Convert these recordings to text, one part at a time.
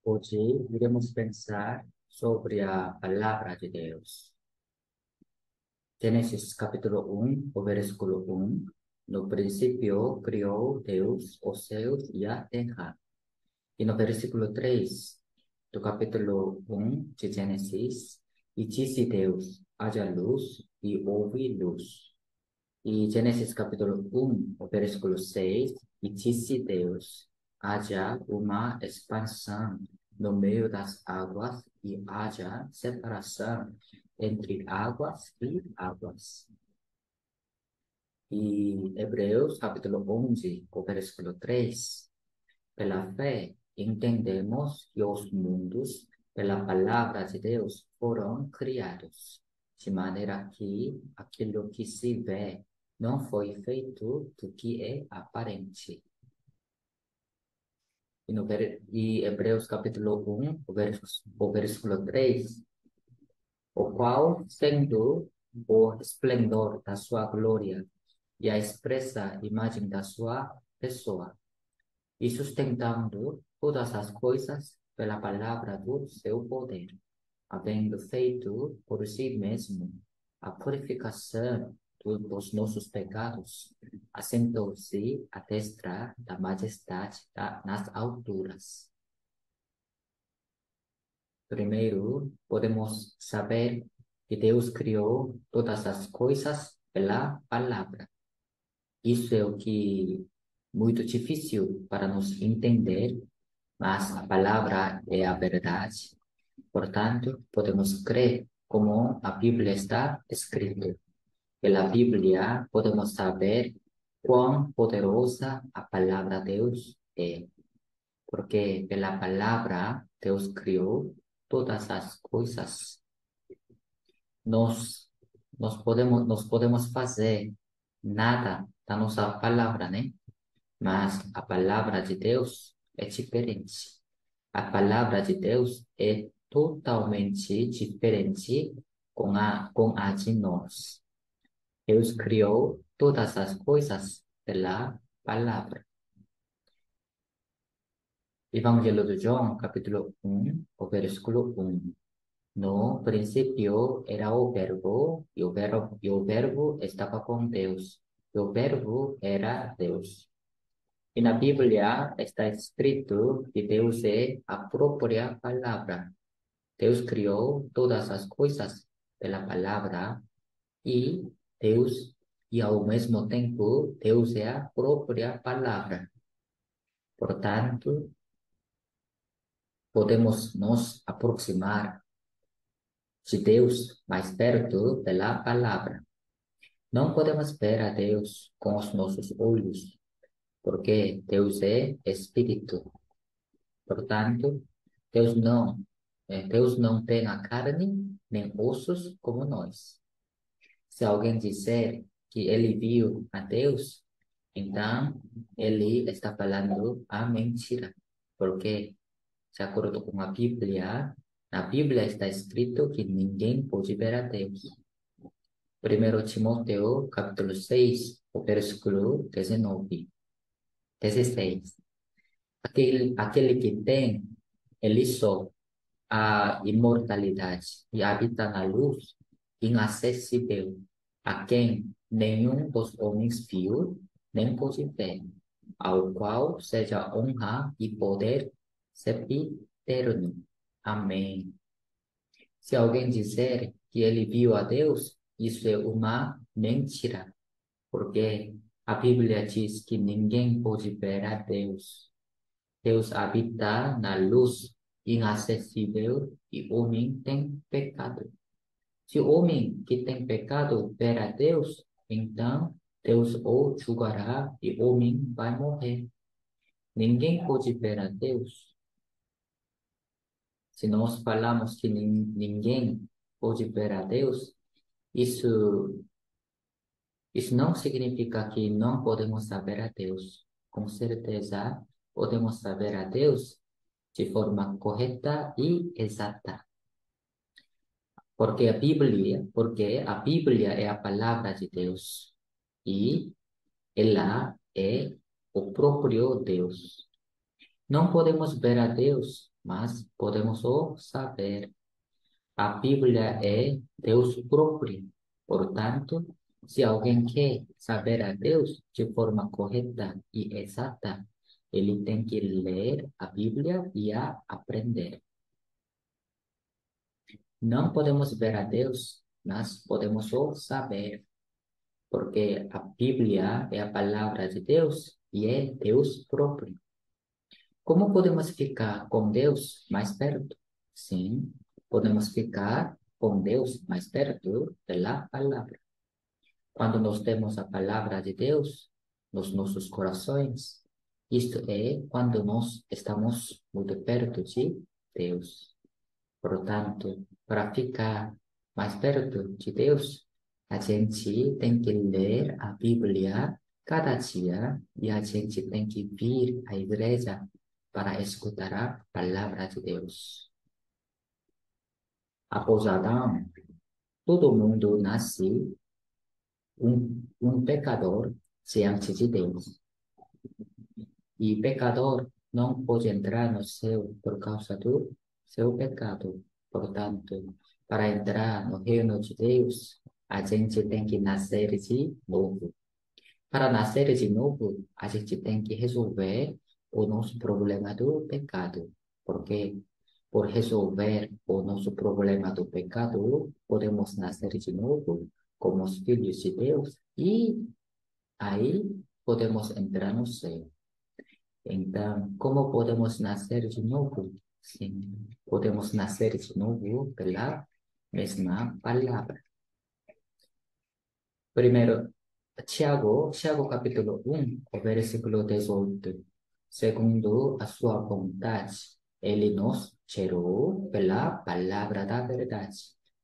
Hoje iremos pensar sobre a palavra de Deus. Gênesis capítulo 1, o versículo 1. No princípio criou Deus os céus e a terra. E no versículo 3 do capítulo 1 de Gênesis, e disse Deus, haja luz, e houve luz. E Gênesis capítulo 1, o versículo 6, e disse Deus, haja uma expansão no meio das águas e haja separação entre águas e águas. E Hebreus capítulo 11, o versículo 3, pela fé entendemos que os mundos, pela palavra de Deus, foram criados, de maneira que aquilo que se vê não foi feito do que é aparente. E Hebreus capítulo 1, o versículo 3, o qual, sendo o esplendor da sua glória e a expressa imagem da sua pessoa, e sustentando todas as coisas pela palavra do seu poder, havendo feito por si mesmo a purificação dos nossos pecados, assentou-se à destra da majestade nas alturas. Primeiro, podemos saber que Deus criou todas as coisas pela palavra. Isso é o que muito difícil para nos entender, mas a palavra é a verdade. Portanto, podemos crer como a Bíblia está escrita. Pela Bíblia, podemos saber quão poderosa a palavra de Deus é, porque pela palavra Deus criou todas as coisas. Nós, nós podemos fazer nada da nossa palavra, né? Mas a palavra de Deus é diferente. A palavra de Deus é totalmente diferente com a de nós. Deus criou todas as coisas pela palavra. Evangelho de João, capítulo 1, o versículo 1. No princípio era o verbo, e o verbo estava com Deus, e o verbo era Deus. E na Bíblia está escrito que Deus é a própria palavra. Deus criou todas as coisas pela palavra e Deus, e ao mesmo tempo, Deus é a própria palavra. Portanto, podemos nos aproximar de Deus mais perto pela palavra. Não podemos ver a Deus com os nossos olhos, porque Deus é Espírito. Portanto, Deus não tem a carne nem ossos como nós. Se alguém disser que ele viu a Deus, então ele está falando a mentira. Porque, de acordo com a Bíblia, na Bíblia está escrito que ninguém pode ver a Deus. 1 Timóteo, capítulo 6, o versículo 19, 16. Aquele que tem, ele só a imortalidade e habita na luz inacessível, a quem nenhum dos homens viu, nem pode ver, ao qual seja honra e poder sempiterno. Amém. Se alguém disser que ele viu a Deus, isso é uma mentira, porque a Bíblia diz que ninguém pode ver a Deus. Deus habita na luz inacessível e o homem tem pecado. Se o homem que tem pecado ver a Deus, então Deus o julgará e o homem vai morrer. Ninguém pode ver a Deus. Se nós falamos que ninguém pode ver a Deus, isso, isso não significa que não podemos saber a Deus. Com certeza, podemos saber a Deus de forma correta e exata. Porque a Bíblia é a palavra de Deus e ela é o próprio Deus. Não podemos ver a Deus mas podemos o saber. A Bíblia é Deus próprio. Portanto, se alguém quer saber a Deus de forma correta e exata, ele tem que ler a Bíblia e a aprender. Não podemos ver a Deus, mas podemos o saber, porque a Bíblia é a palavra de Deus e é Deus próprio. Como podemos ficar com Deus mais perto? Sim, podemos ficar com Deus mais perto pela palavra. Quando nós temos a palavra de Deus nos nossos corações, isto é quando nós estamos muito perto de Deus. Portanto, para ficar mais perto de Deus, a gente tem que ler a Bíblia cada dia e a gente tem que vir à igreja para escutar a palavra de Deus. Após Adão, todo mundo nasce um pecador diante de Deus. E pecador não pode entrar no céu por causa do seu pecado. Portanto, para entrar no reino de Deus, a gente tem que nascer de novo. Para nascer de novo, a gente tem que resolver o nosso problema do pecado. Porque por resolver o nosso problema do pecado, podemos nascer de novo como os filhos de Deus e aí podemos entrar no céu. Então, como podemos nascer de novo? Sim, podemos nascer de novo pela mesma palavra. Primeiro, Tiago capítulo 1, o versículo 18. Segundo a sua vontade, ele nos gerou pela palavra da verdade,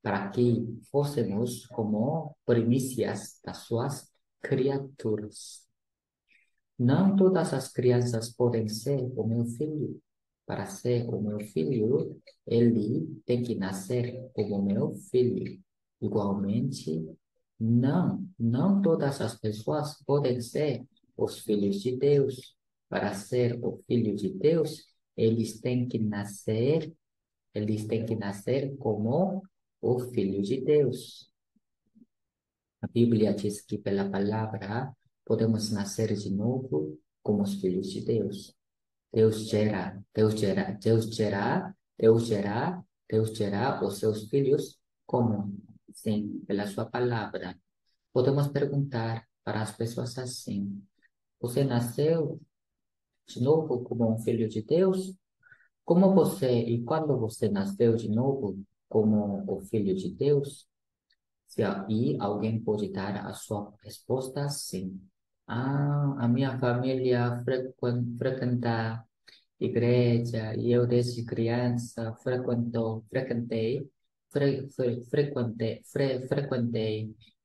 para que fôssemos como primícias das suas criaturas. Não todas as crianças podem ser o meu filho. Para ser o meu filho, ele tem que nascer como meu filho. Igualmente, não todas as pessoas podem ser os filhos de Deus. Para ser o filho de Deus, eles têm que nascer como o filho de Deus. A Bíblia diz que pela palavra podemos nascer de novo como os filhos de Deus. Deus gera os seus filhos como? Sim, pela sua palavra. Podemos perguntar para as pessoas assim: você nasceu de novo como um filho de Deus? E quando você nasceu de novo como o filho de Deus? Se aí alguém pode dar a sua resposta sim. Ah, a minha família frequenta igreja e eu desde criança frequentei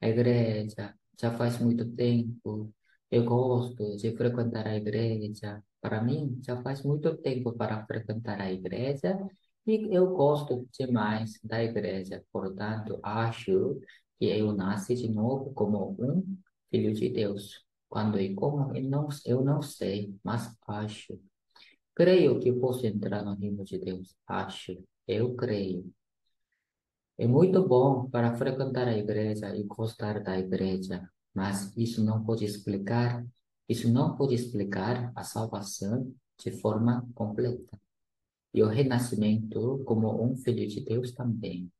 a igreja já faz muito tempo. Eu gosto de frequentar a igreja. Para mim, já faz muito tempo para frequentar a igreja e eu gosto demais da igreja. Portanto, acho que eu nasci de novo como um filho de Deus. Quando e como, eu não sei, mas acho. Creio que posso entrar no reino de Deus. Acho. Eu creio. É muito bom para frequentar a igreja e gostar da igreja, mas isso não pode explicar a salvação de forma completa. E o renascimento como um filho de Deus também.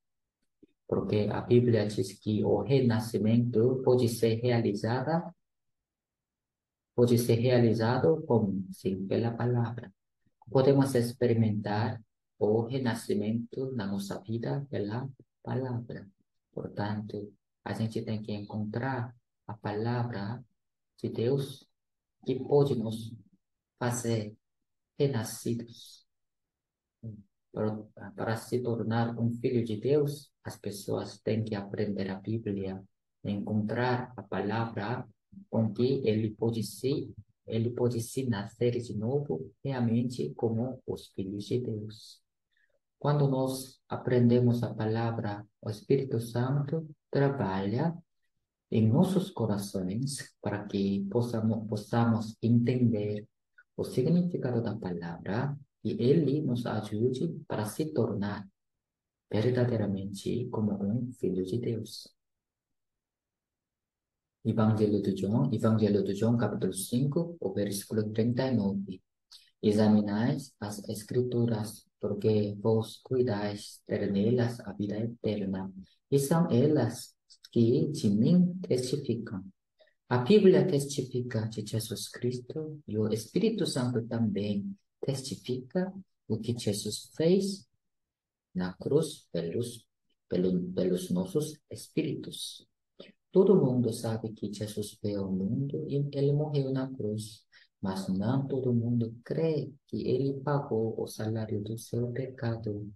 Porque a Bíblia diz que o renascimento pode ser realizado como? Sim, pela palavra. Podemos experimentar o renascimento na nossa vida pela palavra. Portanto, a gente tem que encontrar a palavra de Deus que pode nos fazer renascidos. Para se tornar um filho de Deus, as pessoas têm que aprender a Bíblia, encontrar a palavra com que ele pode se nascer de novo, realmente como os filhos de Deus. Quando nós aprendemos a palavra, o Espírito Santo trabalha em nossos corações para que possamos entender o significado da palavra e Ele nos ajude para se tornar verdadeiramente como um filho de Deus. Evangelho de João, capítulo 5, o versículo 39. Examinais as Escrituras, porque vos cuidais ter nelas a vida eterna, e são elas que de mim testificam. A Bíblia testifica de Jesus Cristo e o Espírito Santo também testifica o que Jesus fez na cruz pelos nossos espíritos. Todo mundo sabe que Jesus veio ao mundo e ele morreu na cruz, mas não todo mundo crê que ele pagou o salário do seu pecado.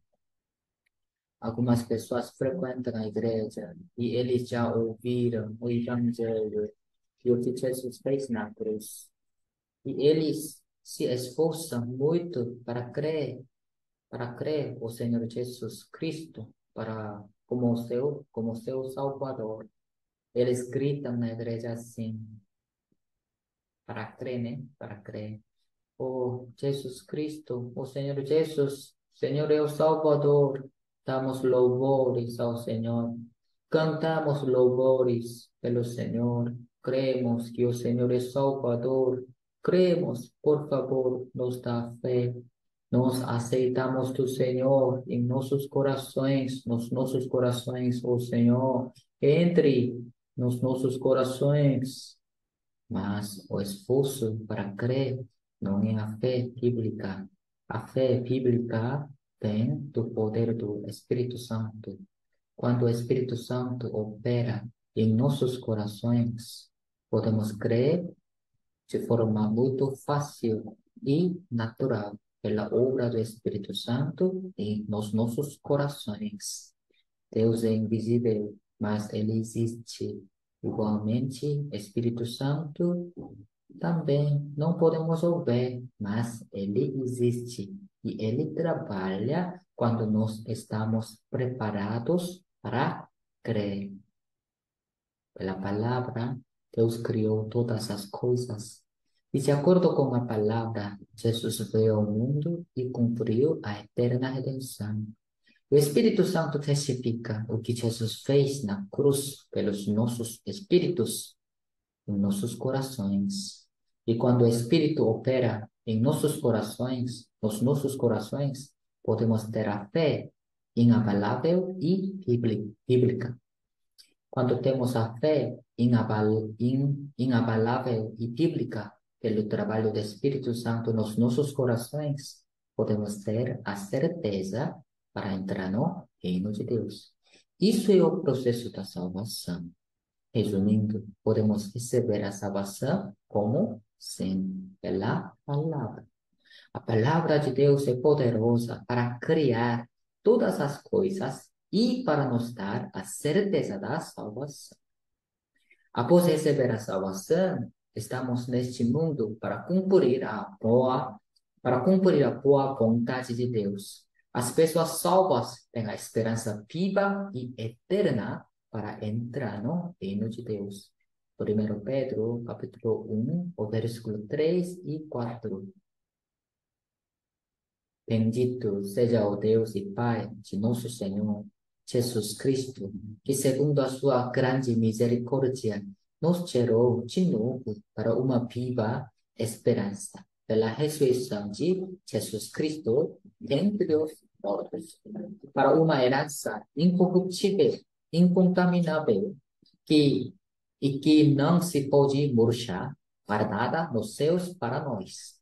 Algumas pessoas frequentam a igreja e eles já ouviram o evangelho e o que Jesus fez na cruz. E eles se esforçam muito para crer o Senhor Jesus Cristo como seu Salvador. Eles gritam na igreja assim, para crer, né? Para crer. Oh, Jesus Cristo, o Senhor Jesus, Senhor é o Salvador. Damos louvores ao Senhor. Cantamos louvores pelo Senhor. Cremos que o Senhor é Salvador. Cremos, por favor, nos dá fé. Nós aceitamos do Senhor em nossos corações, nos nossos corações, o Senhor, entre nos nossos corações. Mas o esforço para crer não é a fé bíblica. A fé bíblica vem do poder do Espírito Santo. Quando o Espírito Santo opera em nossos corações, podemos crer de forma muito fácil e natural pela obra do Espírito Santo nos nossos corações. Deus é invisível, mas Ele existe. Igualmente, Espírito Santo também não podemos ouvir, mas Ele existe e Ele trabalha quando nós estamos preparados para crer. Pela palavra, Deus criou todas as coisas. E de acordo com a palavra, Jesus veio ao mundo e cumpriu a eterna redenção. O Espírito Santo testifica o que Jesus fez na cruz pelos nossos espíritos, em nossos corações. E quando o Espírito opera em nossos corações, nos nossos corações, podemos ter a fé inabalável e bíblica. Quando temos a fé inabalável e bíblica pelo trabalho do Espírito Santo nos nossos corações, podemos ter a certeza para entrar no reino de Deus. Isso é o processo da salvação. Resumindo, podemos receber a salvação como? Sim, pela palavra. A palavra de Deus é poderosa para criar todas as coisas e para nos dar a certeza da salvação. Após receber a salvação, estamos neste mundo para cumprir a boa vontade de Deus. As pessoas salvas têm a esperança viva e eterna para entrar no reino de Deus. 1 Pedro, capítulo 1, o versículo 3 e 4. Bendito seja o Deus e Pai de nosso Senhor Jesus Cristo, que segundo a sua grande misericórdia, nos gerou de novo para uma viva esperança, pela ressurreição de Jesus Cristo dentre os mortos, para uma herança incorruptível, incontaminável, que não se pode murchar, guardada nos céus para nós.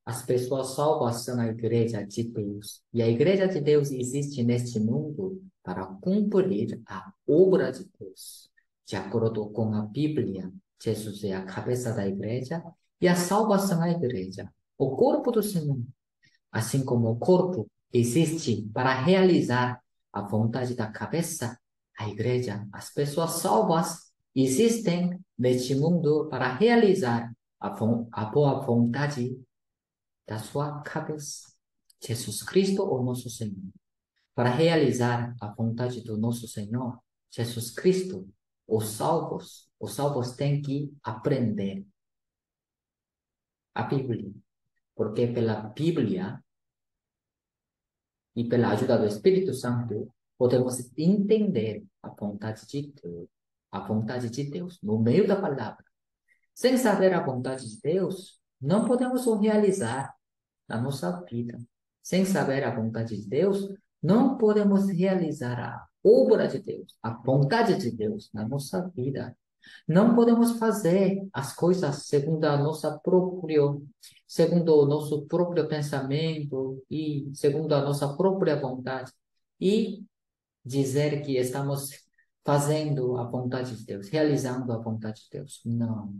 As pessoas salvas são a igreja de Deus. E a igreja de Deus existe neste mundo para cumprir a obra de Deus. De acordo com a Bíblia, Jesus é a cabeça da igreja e a salvação é a igreja, o corpo do Senhor. Assim como o corpo existe para realizar a vontade da cabeça, a igreja, as pessoas salvas existem neste mundo para realizar a boa vontade da sua cabeça, Jesus Cristo, o nosso Senhor. Para realizar a vontade do nosso Senhor, Jesus Cristo, os salvos têm que aprender a Bíblia, porque pela Bíblia E pela ajuda do Espírito Santo, podemos entender a vontade de Deus. A vontade de Deus no meio da palavra. Sem saber a vontade de Deus, não podemos o realizar na nossa vida. Sem saber a vontade de Deus, não podemos realizar a obra de Deus, a vontade de Deus na nossa vida. Não podemos fazer as coisas segundo o nosso próprio pensamento e segundo a nossa própria vontade. E dizer que estamos fazendo a vontade de Deus, realizando a vontade de Deus. Não.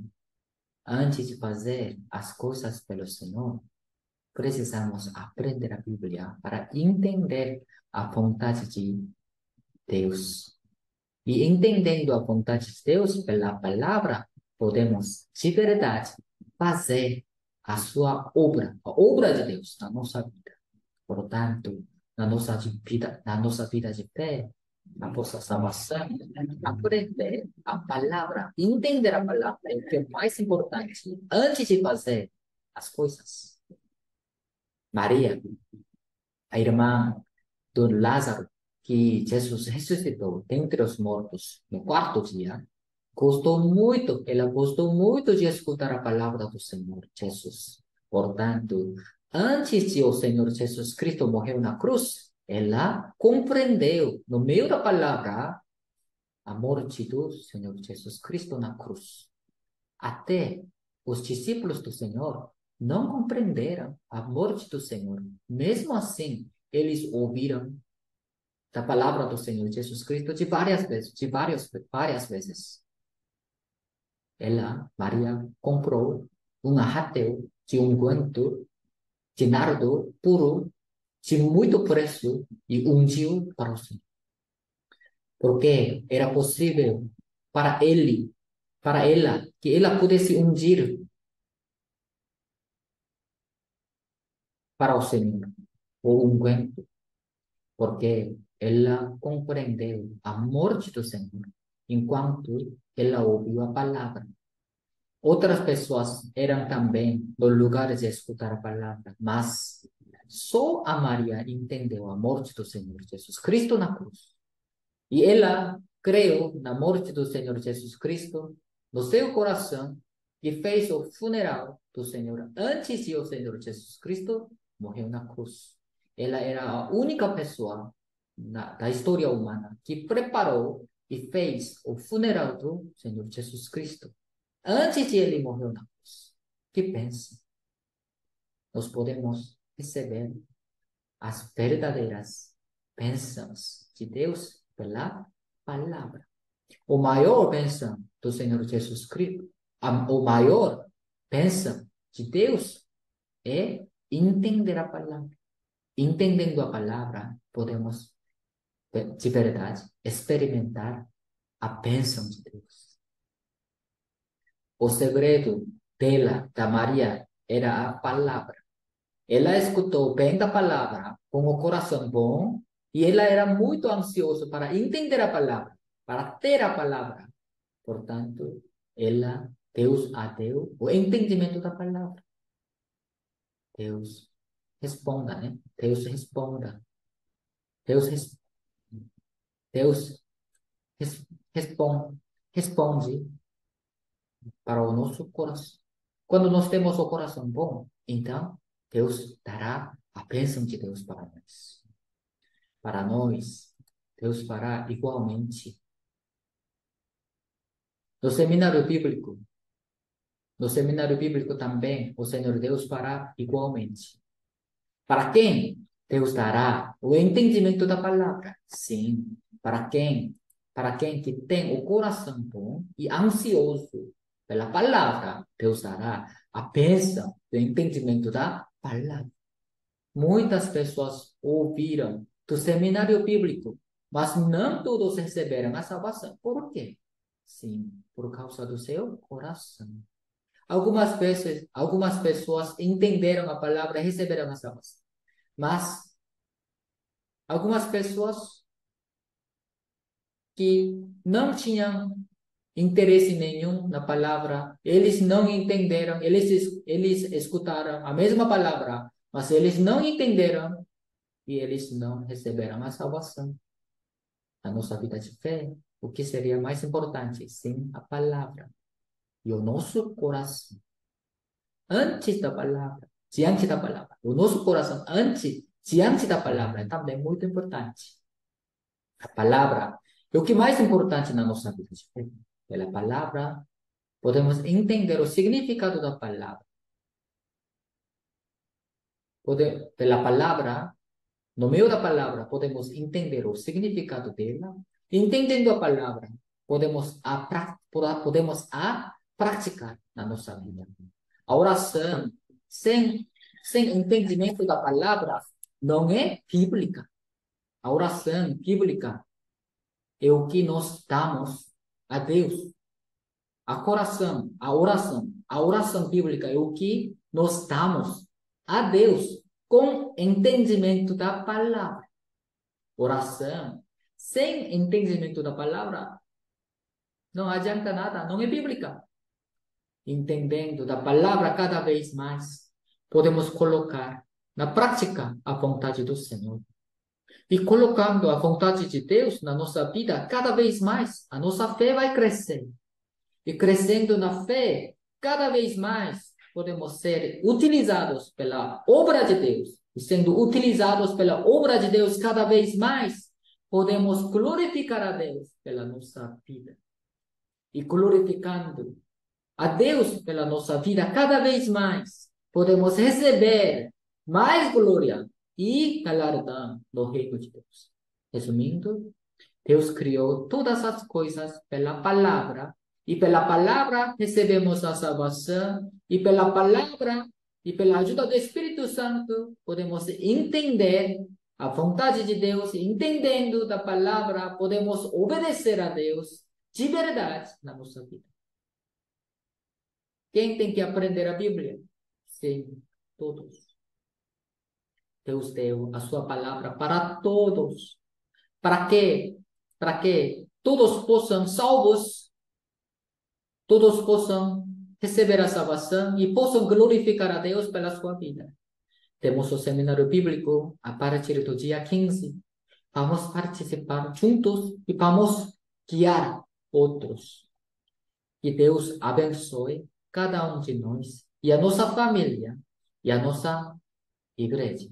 Antes de fazer as coisas pelo Senhor, precisamos aprender a Bíblia para entender a vontade de Deus. E entendendo a vontade de Deus pela palavra, podemos, de verdade, fazer a sua obra, a obra de Deus na nossa vida. Portanto, na nossa vida de fé, a nossa salvação, aprender a palavra, entender a palavra é o que é mais importante antes de fazer as coisas. Maria, a irmã do Lázaro, que Jesus ressuscitou dentre os mortos no quarto dia, ela gostou muito de escutar a palavra do Senhor Jesus. Portanto, antes de o Senhor Jesus Cristo morrer na cruz, ela compreendeu, no meio da palavra, a morte do Senhor Jesus Cristo na cruz. Até os discípulos do Senhor não compreenderam a morte do Senhor. Mesmo assim, eles ouviram da palavra do Senhor Jesus Cristo de várias vezes. Maria, comprou um arratel de unguento de nardo puro, de muito preço, e ungiu para o Senhor. Porque era possível para ela, que ela pudesse ungir para o Senhor o unguento, porque ela compreendeu a morte do Senhor enquanto ela ouviu a palavra. Outras pessoas eram também no lugar de escutar a palavra, mas só a Maria entendeu a morte do Senhor Jesus Cristo na cruz. E ela creu na morte do Senhor Jesus Cristo no seu coração e fez o funeral do Senhor antes de o Senhor Jesus Cristo morrer na cruz. Ela era a única pessoa da história humana que preparou e fez o funeral do Senhor Jesus Cristo antes de ele morrer na cruz. Que pensa? Nós podemos receber as verdadeiras bênçãos de Deus pela palavra. O maior bênção do Senhor Jesus Cristo, o maior bênção de Deus é entender a palavra. Entendendo a palavra, podemos, de verdade, experimentar a bênção de Deus. O segredo da Maria, era a palavra. Ela escutou bem da palavra, com o coração bom, e ela era muito ansiosa para entender a palavra, para ter a palavra. Portanto, Deus a deu o entendimento da palavra. Deus responda, né? Deus responda. Deus responde para o nosso coração. Quando nós temos o coração bom, então Deus dará a bênção de Deus para nós. Para nós, Deus fará igualmente. No seminário bíblico também, o Senhor Deus fará igualmente. Para quem Deus dará o entendimento da palavra? Sim, para quem? Para quem que tem o coração bom e ansioso pela palavra, Deus dará a bênção do entendimento da palavra. Muitas pessoas ouviram do seminário bíblico, mas não todos receberam a salvação. Por quê? Sim, por causa do seu coração. Algumas pessoas entenderam a palavra e receberam a salvação. Mas algumas pessoas que não tinham interesse nenhum na palavra, eles não entenderam, eles escutaram a mesma palavra, mas eles não entenderam e eles não receberam a salvação. A nossa vida de fé, o que seria mais importante? Sim, a palavra e o nosso coração. Antes da palavra, diante da palavra. O nosso coração antes, diante da palavra, é também muito importante. A palavra é o que mais importante na nossa vida de fé. Pela palavra, podemos entender o significado da palavra. Pela palavra, no meio da palavra, podemos entender o significado dela. Entendendo a palavra, podemos praticar na nossa vida. A oração, sem entendimento da palavra, não é bíblica. A oração bíblica é o que nós damos a Deus. A oração bíblica é o que nós damos a Deus com entendimento da palavra. Oração sem entendimento da palavra não adianta nada, não é bíblica. Entendendo da palavra cada vez mais, podemos colocar na prática a vontade do Senhor. E colocando a vontade de Deus na nossa vida cada vez mais, a nossa fé vai crescer. E crescendo na fé, cada vez mais podemos ser utilizados pela obra de Deus. E sendo utilizados pela obra de Deus cada vez mais, podemos glorificar a Deus pela nossa vida. E glorificando a Deus pela nossa vida cada vez mais, podemos receber mais glória e galardão do reino de Deus. Resumindo, Deus criou todas as coisas pela palavra, e pela palavra recebemos a salvação, e pela palavra e pela ajuda do Espírito Santo podemos entender a vontade de Deus, e entendendo da palavra podemos obedecer a Deus de verdade na nossa vida. Quem tem que aprender a Bíblia? Sim, todos. Deus deu a sua palavra para todos. Para quê? Para que todos possam salvos, todos possam receber a salvação e possam glorificar a Deus pela sua vida. Temos o seminário bíblico a partir do dia 15. Vamos participar juntos e vamos guiar outros. Que Deus abençoe cada um de nós e a nossa família e a nossa igreja.